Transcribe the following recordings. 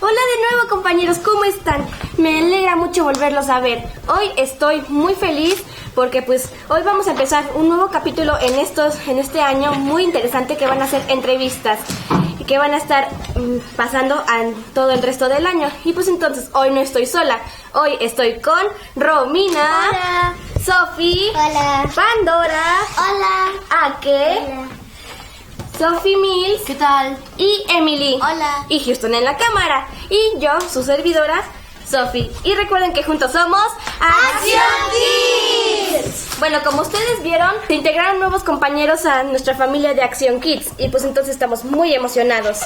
Hola de nuevo, compañeros, ¿cómo están? Me alegra mucho volverlos a ver. Hoy estoy muy feliz porque pues hoy vamos a empezar un nuevo capítulo en este año muy interesante, que van a ser entrevistas y que van a estar pasando a todo el resto del año. Y pues entonces hoy no estoy sola, hoy estoy con Romina. Hola. Sofi. Hola. Pandora. Hola. Ake. Hola. Sophie Mills. ¿Qué tal? Y Emily. Hola. Y Houston en la cámara. Y yo, su servidora, Sophie. Y recuerden que juntos somos ¡Acción Kids! Bueno, como ustedes vieron, se integraron nuevos compañeros a nuestra familia de Acción Kids. Y pues entonces estamos muy emocionados.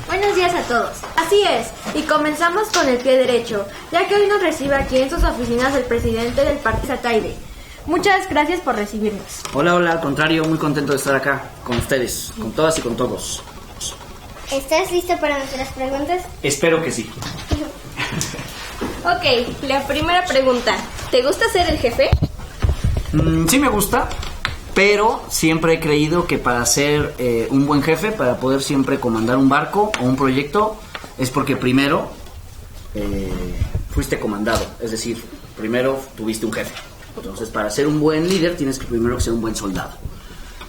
Buenos días a todos. Así es, y comenzamos con el pie derecho, ya que hoy nos recibe aquí en sus oficinas el presidente del Partido Ataide. Muchas gracias por recibirnos. Hola, al contrario, muy contento de estar acá con ustedes, con todas y con todos. ¿Estás listo para nuestras preguntas? Espero que sí. Ok, la primera pregunta. ¿Te gusta ser el jefe? Sí me gusta, pero siempre he creído que para ser un buen jefe, para poder siempre comandar un barco o un proyecto, es porque primero fuiste comandado, es decir, primero tuviste un jefe. Entonces, para ser un buen líder tienes que primero ser un buen soldado.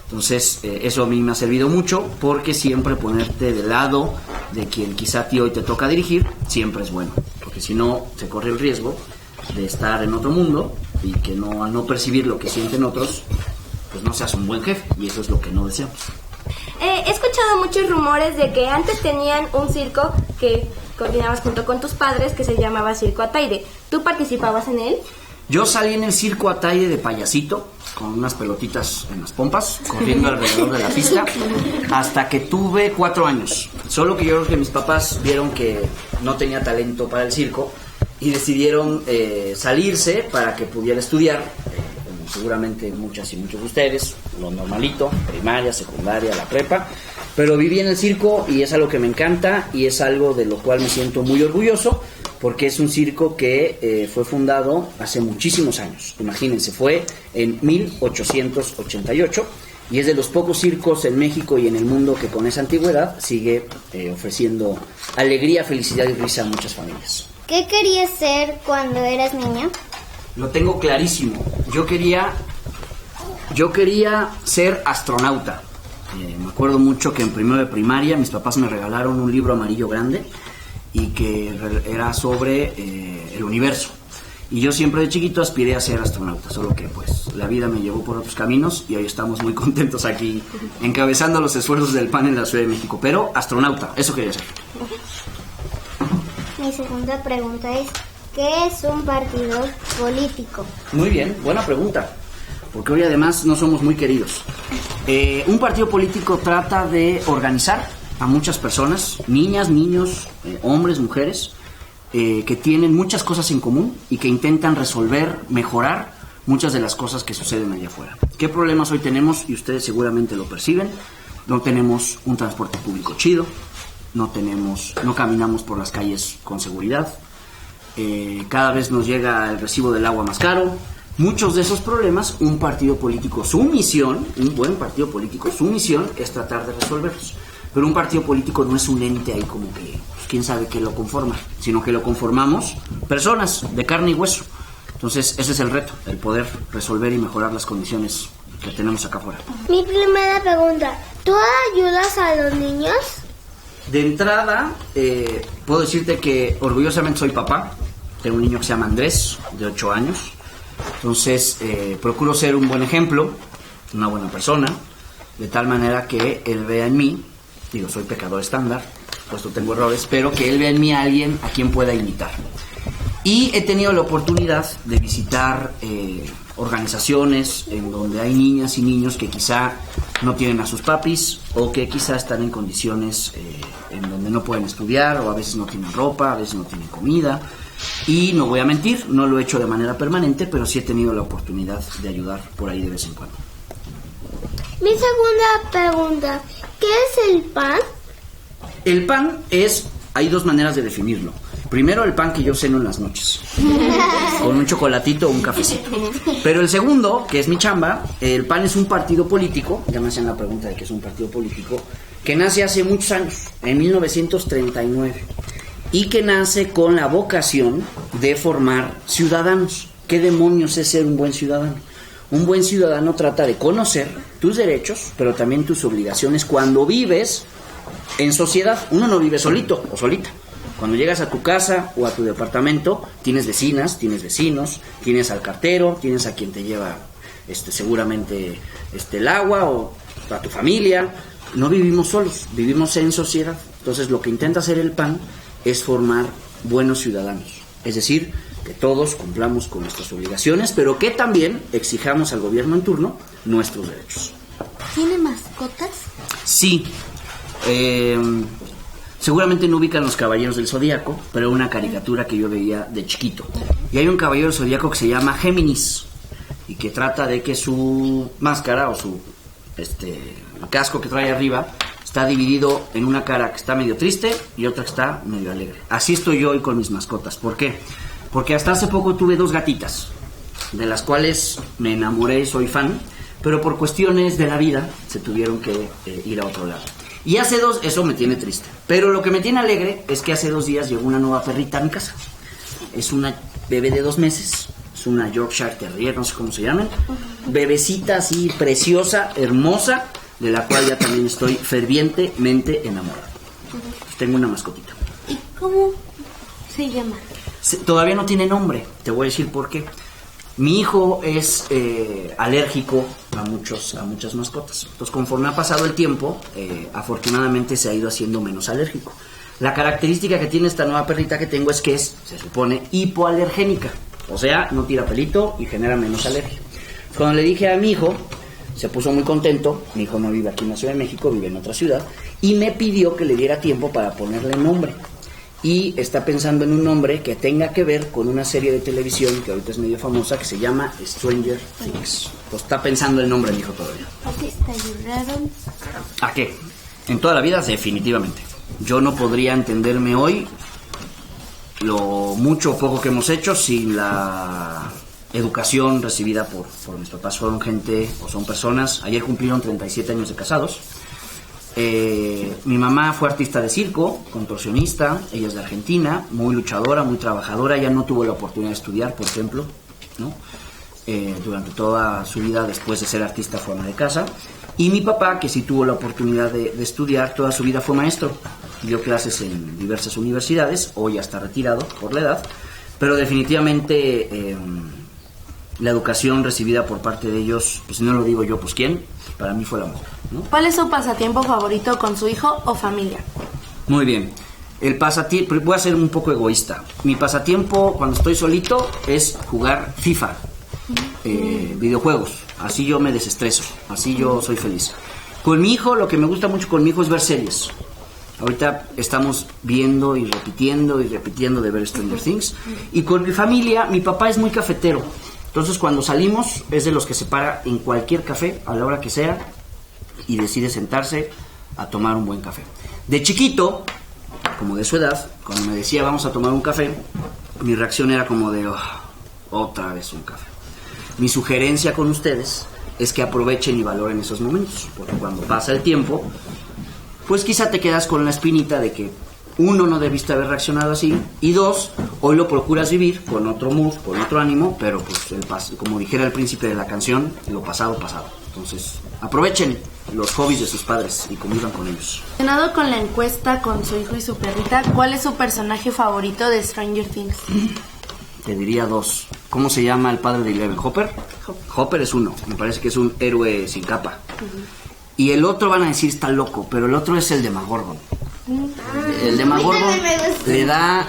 Entonces, eso a mí me ha servido mucho, porque siempre ponerte del lado de quien quizá a ti hoy te toca dirigir siempre es bueno, porque si no se corre el riesgo de estar en otro mundo y que al no percibir lo que sienten otros, pues no seas un buen jefe, y eso es lo que no deseamos. He escuchado muchos rumores de que antes tenían un circo que coordinabas junto con tus padres, que se llamaba Circo Ataide. ¿Tú participabas en él? Yo salí en el Circo Ataide de payasito, con unas pelotitas en las pompas, corriendo alrededor de la pista, hasta que tuve 4 años. Solo que yo creo que mis papás vieron que no tenía talento para el circo y decidieron salirse para que pudiera estudiar, como seguramente muchas y muchos de ustedes, lo normalito, primaria, secundaria, la prepa. Pero viví en el circo y es algo que me encanta y es algo de lo cual me siento muy orgulloso, porque es un circo que fue fundado hace muchísimos años. Imagínense, fue en 1888 y es de los pocos circos en México y en el mundo que con esa antigüedad sigue ofreciendo alegría, felicidad y risa a muchas familias. ¿Qué querías ser cuando eras niña? Lo tengo clarísimo. Yo quería ser astronauta. Me acuerdo mucho que en primero de primaria mis papás me regalaron un libro amarillo grande y que era sobre el universo. Y yo siempre de chiquito aspiré a ser astronauta, solo que pues la vida me llevó por otros caminos y hoy estamos muy contentos aquí encabezando los esfuerzos del PAN en la Ciudad de México. Pero astronauta, eso quería ser. Mi segunda pregunta es, ¿qué es un partido político? Muy bien, buena pregunta, porque hoy además no somos muy queridos. Un partido político trata de organizar a muchas personas, niñas, niños, hombres, mujeres, que tienen muchas cosas en común y que intentan resolver, mejorar muchas de las cosas que suceden allá afuera. ¿Qué problemas hoy tenemos? Y ustedes seguramente lo perciben. No tenemos un transporte público chido, no caminamos por las calles con seguridad, cada vez nos llega el recibo del agua más caro. Muchos de esos problemas, un partido político, su misión, un buen partido político, su misión es tratar de resolverlos. Pero un partido político no es un ente ahí como que, pues, quién sabe qué lo conforma, sino que lo conformamos personas de carne y hueso. Entonces, ese es el reto, el poder resolver y mejorar las condiciones que tenemos acá afuera. Mi primera pregunta, ¿tú ayudas a los niños? De entrada, puedo decirte que orgullosamente soy papá. Tengo un niño que se llama Andrés, de 8 años. Entonces, procuro ser un buen ejemplo, una buena persona, de tal manera que él vea en mí, soy pecador estándar, puesto tengo errores, pero que él vea en mí a alguien a quien pueda imitar. Y he tenido la oportunidad de visitar organizaciones en donde hay niñas y niños que quizá no tienen a sus papis o que quizá están en condiciones en donde no pueden estudiar, o a veces no tienen ropa, a veces no tienen comida. Y no voy a mentir, no lo he hecho de manera permanente, pero sí he tenido la oportunidad de ayudar por ahí de vez en cuando. Mi segunda pregunta, ¿qué es el PAN? El PAN hay 2 maneras de definirlo. Primero, el pan que yo ceno en las noches, con un chocolatito o un cafecito. Pero el segundo, que es mi chamba, el PAN es un partido político, ya me hacían la pregunta de qué es un partido político, que nace hace muchos años, en 1939. y que nace con la vocación de formar ciudadanos. ¿Qué demonios es ser un buen ciudadano? Un buen ciudadano trata de conocer tus derechos, pero también tus obligaciones cuando vives en sociedad. Uno no vive solito o solita. Cuando llegas a tu casa o a tu departamento, tienes vecinas, tienes vecinos, tienes al cartero, tienes a quien te lleva seguramente el agua, o a tu familia. No vivimos solos, vivimos en sociedad. Entonces lo que intenta hacer el PAN es formar buenos ciudadanos. Es decir, que todos cumplamos con nuestras obligaciones, pero que también exijamos al gobierno en turno nuestros derechos. ¿Tiene mascotas? Sí. Seguramente no ubican los Caballeros del Zodíaco, pero una caricatura que yo veía de chiquito. Y hay un Caballero del Zodíaco que se llama Géminis, y que trata de que su máscara o su el casco que trae arriba está dividido en una cara que está medio triste y otra que está medio alegre. Así estoy yo hoy con mis mascotas. ¿Por qué? Porque hasta hace poco tuve 2 gatitas, de las cuales me enamoré, soy fan, pero por cuestiones de la vida se tuvieron que ir a otro lado. Y hace 2, eso me tiene triste. Pero lo que me tiene alegre es que hace 2 días llegó una nueva perrita a mi casa. Es una bebé de 2 meses, es una Yorkshire Terrier, no sé cómo se llaman. Bebecita así, preciosa, hermosa, de la cual ya también estoy fervientemente enamorado. Pues tengo una mascotita. ¿Y cómo se llama? Todavía no tiene nombre, te voy a decir por qué. Mi hijo es alérgico a muchas mascotas. Entonces, conforme ha pasado el tiempo, afortunadamente se ha ido haciendo menos alérgico. La característica que tiene esta nueva perrita que tengo es que se supone, hipoalergénica. O sea, no tira pelito y genera menos alergia. Cuando le dije a mi hijo, se puso muy contento. Mi hijo no vive aquí en la Ciudad de México, vive en otra ciudad. Y me pidió que le diera tiempo para ponerle nombre. Y está pensando en un nombre que tenga que ver con una serie de televisión que ahorita es medio famosa, que se llama Stranger Things. Pues está pensando el nombre, mi hijo, todavía. ¿A qué? En toda la vida, definitivamente. Yo no podría entenderme hoy lo mucho o poco que hemos hecho sin la educación recibida por mis papás. Fueron gente, o son personas, ayer cumplieron 37 años de casados. Mi mamá fue artista de circo, contorsionista, ella es de Argentina, muy luchadora, muy trabajadora. Ella no tuvo la oportunidad de estudiar, por ejemplo, ¿no? Durante toda su vida, después de ser artista, fue ama de casa. Y mi papá, que sí tuvo la oportunidad de estudiar, toda su vida fue maestro, dio clases en diversas universidades, hoy ya está retirado por la edad, pero definitivamente la educación recibida por parte de ellos, pues si no lo digo yo, pues ¿quién? Para mí fue el amor, ¿no? ¿Cuál es su pasatiempo favorito con su hijo o familia? Muy bien. El pasatiempo, voy a ser un poco egoísta. Mi pasatiempo cuando estoy solito es jugar FIFA, videojuegos. Así yo me desestreso, así yo soy feliz. Con mi hijo, lo que me gusta mucho con mi hijo es ver series. Ahorita estamos viendo y repitiendo de ver Stranger Things. Y con mi familia, mi papá es muy cafetero. Entonces cuando salimos es de los que se para en cualquier café a la hora que sea y decide sentarse a tomar un buen café. De chiquito, como de su edad, cuando me decía vamos a tomar un café, mi reacción era como de otra vez un café. Mi sugerencia con ustedes es que aprovechen y valoren esos momentos, porque cuando pasa el tiempo, pues quizá te quedas con la espinita de que uno, no debiste haber reaccionado así, y 2, hoy lo procuras vivir con otro mood, con otro ánimo, pero pues como dijera el príncipe de la canción, lo pasado, pasado. Entonces, aprovechen los hobbies de sus padres y convivan con ellos. Relacionado con la encuesta con su hijo y su perrita, ¿cuál es su personaje favorito de Stranger Things? Te diría 2. ¿Cómo se llama el padre de Eleven? ¿Hopper? Hopper es uno, me parece que es un héroe sin capa. Y el otro van a decir está loco, pero el otro es el Demogorgon. El Demogorgon le da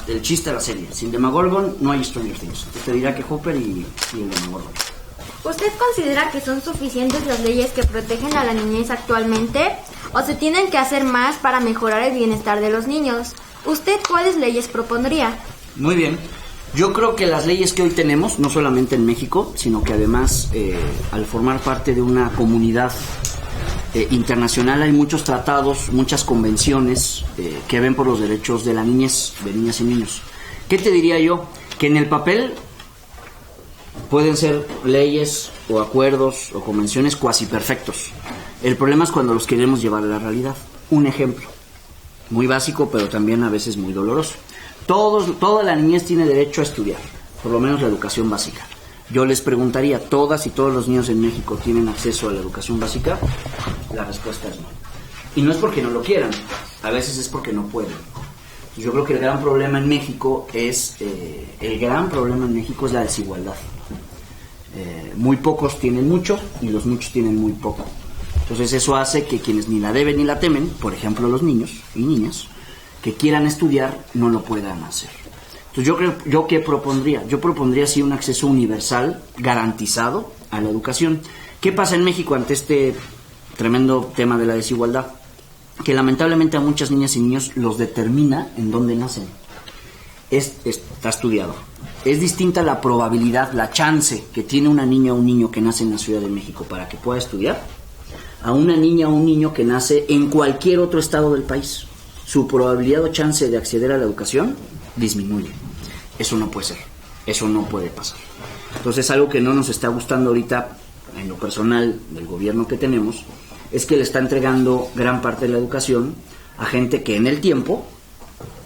el chiste a la serie. Sin Demogorgon no hay Stranger Things. Te dirá que Hopper y el Demogorgon. ¿Usted considera que son suficientes las leyes que protegen a la niñez actualmente o se tienen que hacer más para mejorar el bienestar de los niños? ¿Usted cuáles leyes propondría? Muy bien. Yo creo que las leyes que hoy tenemos, no solamente en México, sino que además al formar parte de una comunidad internacional hay muchos tratados, muchas convenciones que ven por los derechos de la niñez, de niñas y niños. ¿Qué te diría yo? Que en el papel pueden ser leyes o acuerdos o convenciones cuasi perfectos. El problema es cuando los queremos llevar a la realidad. Un ejemplo. muy básico, pero también a veces muy doloroso. Toda la niñez tiene derecho a estudiar, por lo menos la educación básica. Yo les preguntaría, ¿todas y todos los niños en México tienen acceso a la educación básica? La respuesta es no. Y no es porque no lo quieran, a veces es porque no pueden. Yo creo que el gran problema en México es la desigualdad. Muy pocos tienen mucho y los muchos tienen muy poco. Entonces eso hace que quienes ni la deben ni la temen, por ejemplo los niños y niñas, que quieran estudiar, no lo puedan hacer. Entonces ¿yo qué propondría? Yo propondría sí un acceso universal, garantizado a la educación. ¿Qué pasa en México ante este tremendo tema de la desigualdad? Que lamentablemente a muchas niñas y niños los determina en dónde nacen. Está estudiado. Es distinta la probabilidad, la chance que tiene una niña o un niño que nace en la Ciudad de México para que pueda estudiar, a una niña o un niño que nace en cualquier otro estado del país. Su probabilidad o chance de acceder a la educación disminuye. Eso no puede ser, eso no puede pasar. Entonces algo que no nos está gustando ahorita en lo personal del gobierno que tenemos es que le está entregando gran parte de la educación a gente que en el tiempo,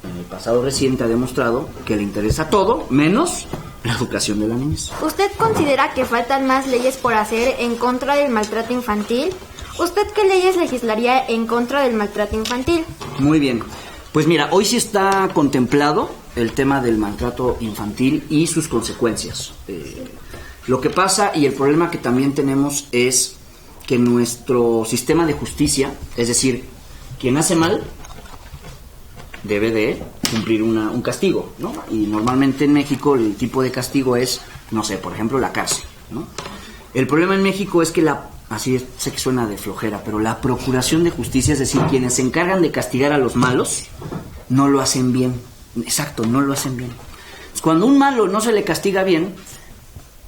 en el pasado reciente, ha demostrado que le interesa todo menos la educación de la niñez. ¿Usted considera que faltan más leyes por hacer en contra del maltrato infantil? ¿Usted qué leyes legislaría en contra del maltrato infantil? Muy bien. Pues mira, hoy sí está contemplado el tema del maltrato infantil y sus consecuencias. Lo que pasa y el problema que también tenemos es que nuestro sistema de justicia, es decir, quien hace mal, debe de cumplir un castigo, ¿no? Y normalmente en México el tipo de castigo es, no sé, por ejemplo, la cárcel, ¿no? El problema en México es que así sé que suena de flojera, pero la procuración de justicia, es decir, quienes se encargan de castigar a los malos, no lo hacen bien. Exacto, no lo hacen bien. Cuando un malo no se le castiga bien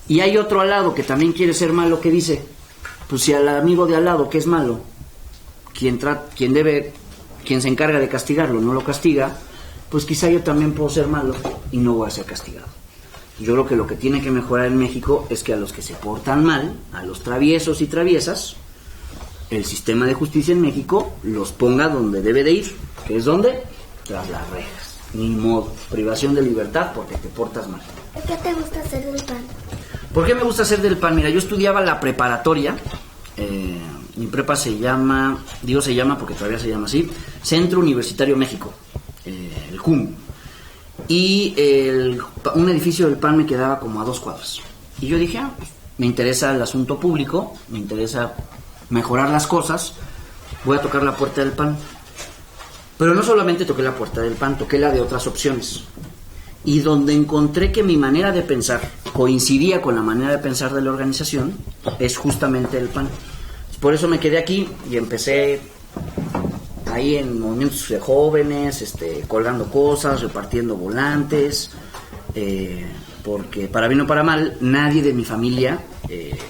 y hay otro al lado que también quiere ser malo, ¿qué dice? Pues si al amigo de al lado que es malo, quien se encarga de castigarlo no lo castiga, pues quizá yo también puedo ser malo y no voy a ser castigado. Yo creo que lo que tiene que mejorar en México es que a los que se portan mal, a los traviesos y traviesas, el sistema de justicia en México los ponga donde debe de ir, que es donde, tras las rejas. Ni modo, privación de libertad porque te portas mal. ¿Por qué te gusta hacer del pan? ¿Por qué me gusta hacer del pan? Mira, yo estudiaba la preparatoria, mi prepa se llama porque todavía se llama así, Centro Universitario México, el CUM. Y un edificio del PAN me quedaba como a 2 cuadras. Y yo dije, pues, me interesa el asunto público, me interesa mejorar las cosas, voy a tocar la puerta del PAN. Pero no solamente toqué la puerta del PAN, toqué la de otras opciones. Y donde encontré que mi manera de pensar coincidía con la manera de pensar de la organización, es justamente el PAN. Por eso me quedé aquí y empecé ahí en movimientos de jóvenes, colgando cosas, repartiendo volantes, porque para bien o para mal, nadie de mi familia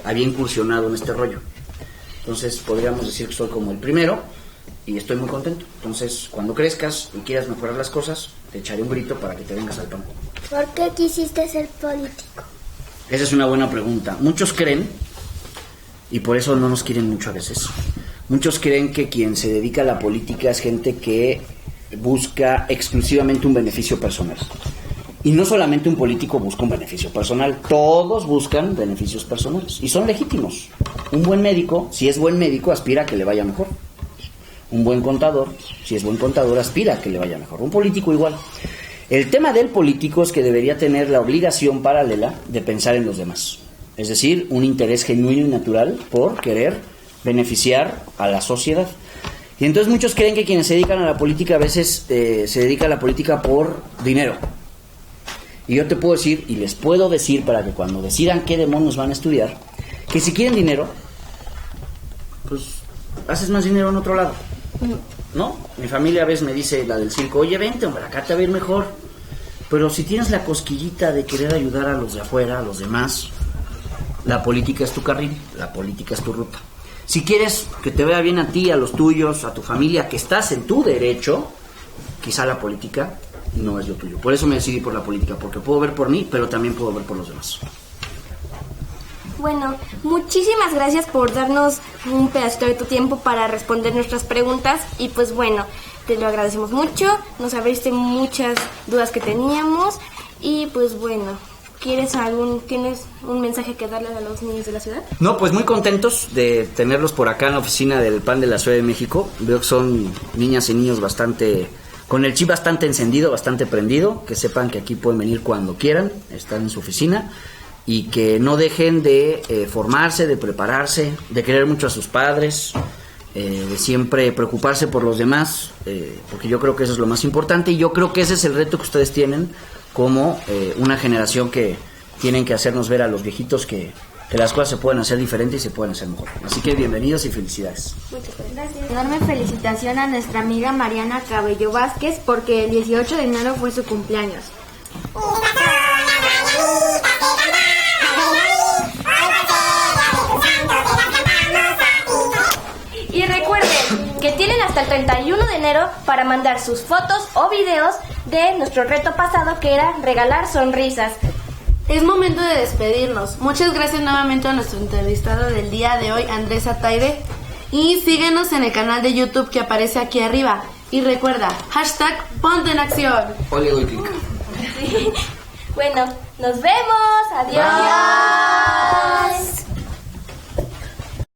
había incursionado en este rollo. Entonces podríamos decir que soy como el primero y estoy muy contento. Entonces, cuando crezcas y quieras mejorar las cosas, te echaré un grito para que te vengas al PAN. ¿Por qué quisiste ser político? Esa es una buena pregunta. Muchos creen, y por eso no nos quieren mucho a veces, muchos creen que quien se dedica a la política es gente que busca exclusivamente un beneficio personal. Y no solamente un político busca un beneficio personal, todos buscan beneficios personales y son legítimos. Un buen médico, si es buen médico, aspira a que le vaya mejor. Un buen contador, si es buen contador, aspira a que le vaya mejor. Un político igual. El tema del político es que debería tener la obligación paralela de pensar en los demás. Es decir, un interés genuino y natural por querer beneficiar a la sociedad. Y entonces muchos creen que quienes se dedican a la política a veces se dedican a la política por dinero. Y yo te puedo decir, y les puedo decir para que cuando decidan qué demonios van a estudiar, que si quieren dinero, pues haces más dinero en otro lado, ¿no? Mi familia a veces me dice, la del circo, oye, vente, hombre, acá te va a ir mejor. Pero si tienes la cosquillita de querer ayudar a los de afuera, a los demás, la política es tu carril, la política es tu ruta. Si quieres que te vaya bien a ti, a los tuyos, a tu familia, que estás en tu derecho, quizá la política no es lo tuyo. Por eso me decidí por la política, porque puedo ver por mí, pero también puedo ver por los demás. Bueno, muchísimas gracias por darnos un pedacito de tu tiempo para responder nuestras preguntas. Y pues bueno, te lo agradecemos mucho, nos abriste muchas dudas que teníamos y pues bueno, ¿tienes un mensaje que darle a los niños de la ciudad? No, pues muy contentos de tenerlos por acá en la oficina del PAN de la Ciudad de México. Veo que son niñas y niños con el chip bastante encendido, bastante prendido, que sepan que aquí pueden venir cuando quieran, están en su oficina, y que no dejen de formarse, de prepararse, de querer mucho a sus padres, de siempre preocuparse por los demás, porque yo creo que eso es lo más importante, y yo creo que ese es el reto que ustedes tienen como una generación que tienen que hacernos ver a los viejitos que las cosas se pueden hacer diferente y se pueden hacer mejor. Así que bienvenidos y felicidades. Muchas gracias. Enorme felicitación a nuestra amiga Mariana Cabello Vázquez porque el 18 de enero fue su cumpleaños. Y recuerden que tienen hasta el 31 de enero para mandar sus fotos o videos de nuestro reto pasado, que era regalar sonrisas. Es momento de despedirnos. Muchas gracias nuevamente a nuestro entrevistado del día de hoy, Andrés Ataide. Y síguenos en el canal de YouTube que aparece aquí arriba. Y recuerda, #Ponte en Acción. Hoy le doy clic. Bueno, nos vemos. Adiós. Bye.